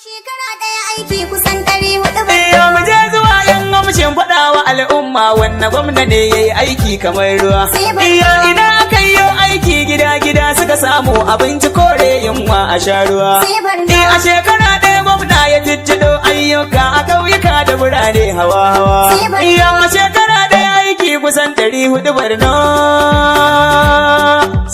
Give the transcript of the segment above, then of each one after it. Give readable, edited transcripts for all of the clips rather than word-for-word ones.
Shekara ɗaya aiki kusan 400 ba. Iya mu je zuwa yan amshin faɗawa al'umma wannan gwamna ne yayi aiki kamar ruwa. Iya ina aka yi aiki gida-gida suka samu abinci kore yunwa a sha ruwa. A shekara ɗaya gwamna ya jijjido ayyuka a ƙauyuka da birane hawa-hawa. Iya a shekara ɗaya aiki kusan 400 Borno.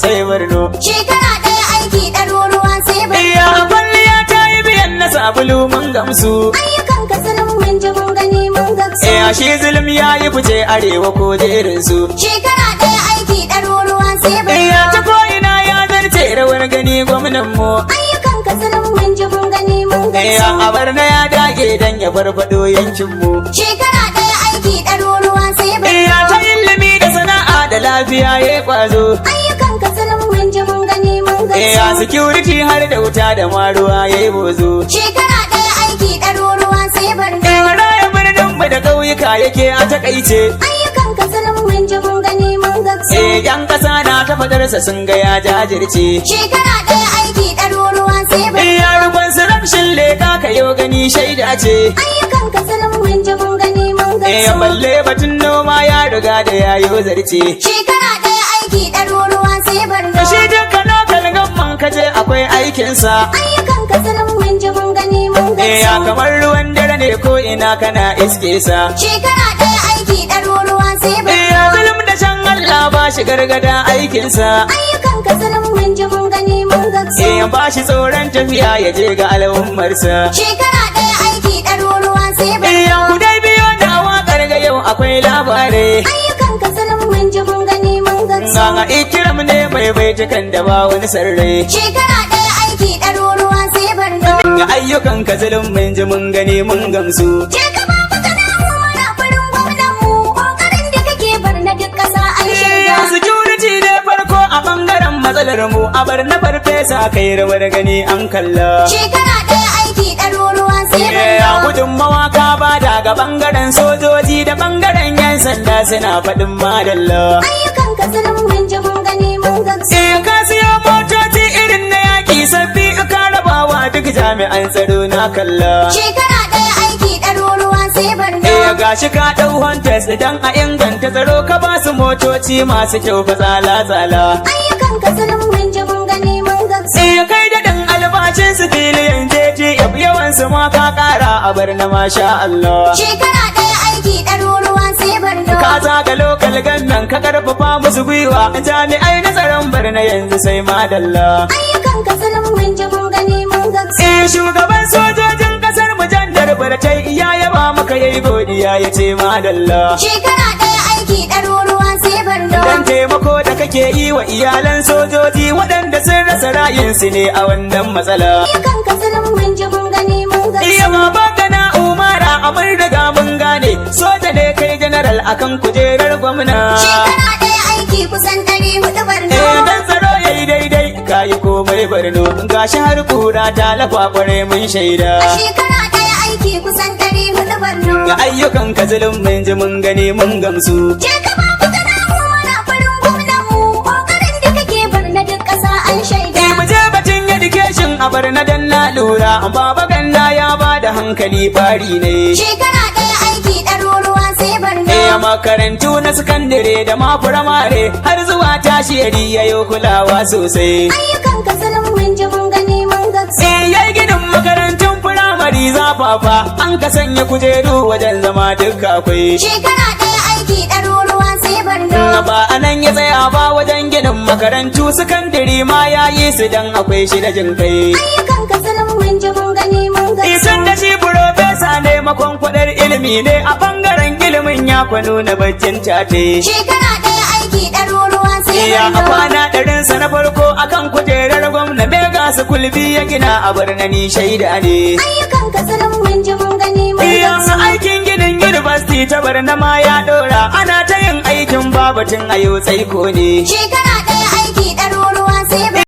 Sai Borno. Shekara ɗaya aiki ɗaruruwa sai Borno. Iya kwalliya ta yi biyan na sabulu mun gamsu. Ayyukan kasarin mun ji mun gani mun gamsu. Shi zulum ya yi fice arewa ko jerin su. Shekara ɗaya aiki ɗaruruwa sai Borno. Ta ko'ina ya zarce rawar gani gwamnan mu. Ayyukan kasarin mun ji mun gani mun gamsu. A Barna ya dage dan ya farfado yankin mu. Shekara ɗaya aiki ɗaruruwa sai Borno. Ta ilimi da sana'a da lafiya ya kwazo. Ayyukan kasarin mun ji mun gani mun gamsu. Security har da wuta da maruwa ya yi bozo. Shekara ɗaya aiki ɗaruruwa sai Borno. Raya birnin mu da ƙauyuka yake a takaice. Ayyukan kasarin mun ji mun gani mun gamsu. Yan ƙasa na ta fadarsa sun ga ya jajirce. Shekara ɗaya aiki ɗaruruwa sai Borno. Rukun sirafshin leka ka yau gani shaida ce. Ayyukan kasarin mun ji mun gani mun gamsu. Balle batun noma ya riga da ya yi zarce. Shekara ɗaya aiki ɗaruruwa sai Borno. Shi duka lokal gamman kaje akwai aikinsa. Ayyukan kasarin mun ji mun gani mun gamsu. Kamar ruwan dare ne ko ina kana iske sa. Shekara ɗaya aiki ɗaruruwa sai Borno. Zulum da shan Allah ba shi gargada aikinsa. Ayyukan kasarin mun ji mun gani mun gamsu. Ba shi tsoron tafiya ya je ga al'ummarsa. Shekara ɗaya aiki ɗaruruwa sai Borno. Ku dai biyo da waƙar ga yau akwai labarai. Ayyukan kasarin mun ji mun gani mun gamsu. Ga ikiram ne mai baitukan da ba wani sarrai. Shekara ɗaya aiki ɗaruruwa sai Borno. Ga ayyukan ka zulum mun ji mun gani mun gamsu. Je ka ba mu kana umara farin gwamnan mu. Kokarin da kake Borno duk ƙasa an shaida. Security ne farko a bangaren matsalar mu a bar na farfesa kai rawar gani an kalla. Shekara ɗaya aiki ɗaruruwa sai Borno. Gudunmawa ka bada ga bangaren sojoji da bangaren yan sanda suna faɗin madalla. Ayyukan kasarin mun ji mun gani mun gamsu. Ka siyo motoci irin na yaƙi sabbi ka rabawa duk jami'an tsaro na kalla. Shekara ɗaya aiki ɗaruruwa sai Borno. Gashi ka ɗau Hunters idan a inganta tsaro ka ba su motoci masu kyau fa tsala-tsala. Ayyukan kasarin mun ji mun gani mun gamsu. Kai daɗin albashin su filiyan JTF yawan su ma ka ƙara a Barna masha Allah. Shekara ɗaya aiki ɗaruruwa sai Borno. Ka zaga lokal gannan ka karfafa musu gwiwa jami'ai na tsaron Barna yanzu sai madalla. Ayyukan kasarin mun ji mun gani mun gamsu. Shugaban sojojin kasar mu Jandar Bartai iya yaba maka yayi godiya ya ce madalla. Shekara ɗaya aiki ɗaruruwa sai Borno. Dan taimako da kake yi wa iyalan sojoji waɗanda sun rasa rayinsu ne a wannan matsala. Ayyukan kasarin mun ji mun gani mun gamsu. Iya baba gana umara a mun riga mun gane soja ne kai general akan kujerar gwamna. Shekara ɗaya aiki kusan 400 Borno. Dan tsaro yayi daidai kayi komai Borno gashi har kura ta lafa kware mun shaida. Shekara ɗaya aiki kusan 400 Borno. Ga ayyukan ka zulum mun ji mun gani mun gamsu. Je ka ba mu kana umara farin gwamnan mu. Kokarin da kake Borno duk ƙasa an shaida. Mu je batun education a Barna dan na lura baba ganna ya ba da hankali fari ne. Shekara ɗaya aiki ɗaruruwa sai Borno. Makarantu na sakandare da ma firamare har zuwa tashiyari yayo kulawa sosai. Ayyukan kasarin mun ji mun gani mun gamsu. Yayi ginin makarantun firamare zafafa an ka sanya kujeru wajen zama duk akwai. Shekara ɗaya aiki ɗaruruwa sai Borno. Ba a nan ya tsaya ba wajen ginin makarantu sakandare ma ya yi su dan akwai shi da jin kai. Ayyukan kasarin mun ji mun gani mun gamsu. Isan da shi profesa ne makwankwadar ilimi ne a bangaren ilimin ya kwano na baccin tate. Shekara ɗaya aiki ɗaruruwa sai Borno. A kwana ɗarinsa na farko akan kujerar gwamna Mega Kulbi ya gina a Barna ni shaida ne. Ayyukan kasarin mun ji mun gani mun gamsu. Aikin ginin university ta Barna ma ya ɗora ana ta yin aikin babatin a yau tsaiko ne. Shekara ɗaya aiki ɗaruruwa sai Borno.